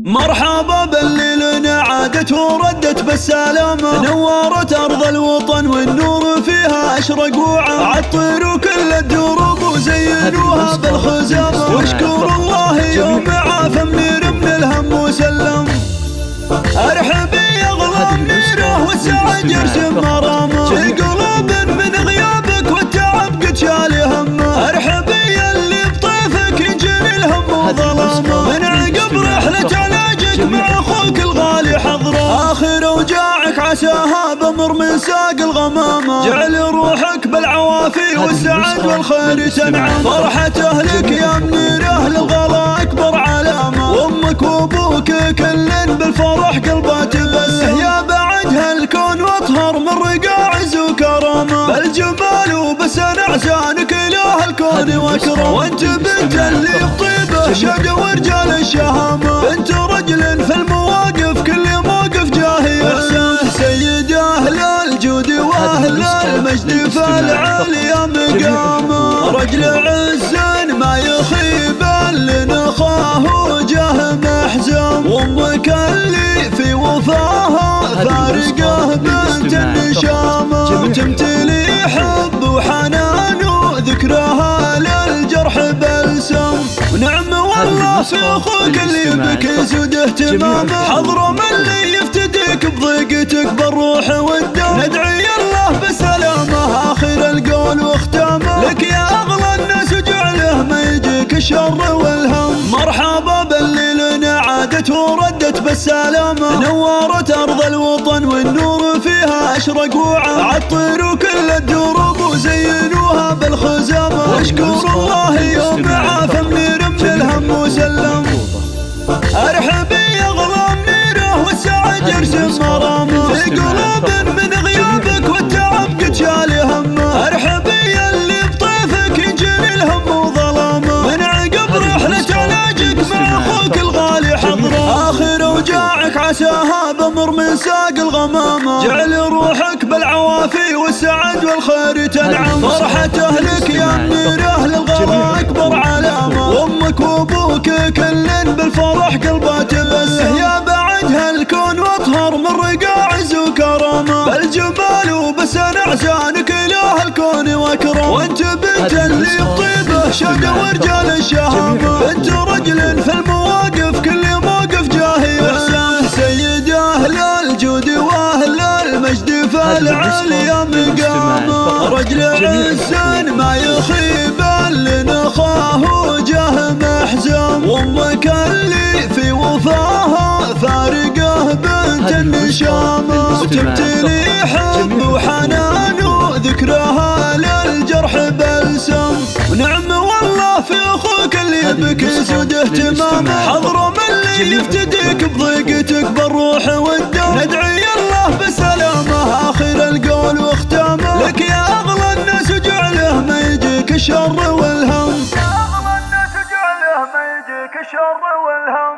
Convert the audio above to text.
مرحبا بالليل عادت وردت بالسلامة، نورت أرض الوطن والنور فيها أشرق عطروا كل الدروب وزينوها بالخزامة، واشكر الله يوم عاف منير من الهم وسلم. ارحبي يا غلا منيره والسعد يرسم مرامه، في قلوب من غيابك والتعب قد شال همه. ارحبي اللي بطيفك يجري الهم وظلامه، من عقب رحلة علاجك مع اخوك الغالي حضره، اخر اوجاعك عساها بمر من ساق الغمامه، جعل روحك بالعوافي والسعد والخير تنعم. فرحة اهلك يا منيره للغلا اكبر علامه، وامك وابوك كل بالفرح قلبه تبسم، يا بعد هالكون واطهر من رقاع عز وكرامه، بالجمال وبسن احسانك اله الكون واكرم. وانت بنت اللي بطيبه شقى ورجال الشهامه، بنت رجل في المواقف كل موقف جاهي احسان، سيد اهل الجود واهل المجد فالعالي مقامه، رجل عز ما يخيب لنخاه وجه محزم، وامك اللي في وفاها فارقه بنت النشامه، تمتلي حب وحنان وذكرها للجرح بلسم. ونعم والله في اخوك اللي بك يزود اهتمامه، حضره من اللي يفتديك بضيقتك بالروح والدم، ندعي الله بسلامه اخر القول واختامه، لك يا اغلى الناس وجعله ما يجيك الشر والهم. مرحبا بالليل عادت وردت بالسلامة، نورت أرض الوطن والنور فيها أشرق عطروا كل الدروب وزينوها بالخزامة، اشكر الله يوم عاف منير من الهم وسلم. ارحبي يا غلا منيره والسعد يرسم مرامه، في قلوب من غيابك والتعب قد شال همه. ارحبي اللي بطيفك يجري الهم وظلامه، من عقب رحلة علاجك مع اخوك الغالي حضره، اخر اوجاعك عساها بمر من ساق الغمامه، جعل روحك بالعوافي والسعد والخير تنعم. فرحة اهلك يا منيره للغلا اكبر علامه، وامك وابوك كل بالفرح قلبه تبسم، يا بعد هالكون واطهر من رقاع عز وكرامه، بالجمال وبسن احسانك اله الكون واكرم. وانت بنت اللي بطيبه شقى ورجال الشهامه، بنت رجل في المواقف كل موقف جاهي احسان، سيد اهل الجود واهل المجد فالعالي مقامه، رجل عز ما يخيب لنخاه وجه محزم، وامك اللي في وفاها فارقه بنت النشامه، وتمتلي حب وحنان وذكرها للجرح بلسم. ونعم والله في اخوك اللي بك يسود اهتمامه، حضره من اللي يفتديك بضيقتك بالروح والدم، ندعي الله بسلامه اخر القول واختامه، لك يا اغلى الناس وجعله ما يجيك الشر والهم، يا اغلى الناس وجعله ما يجيك الشر والهم.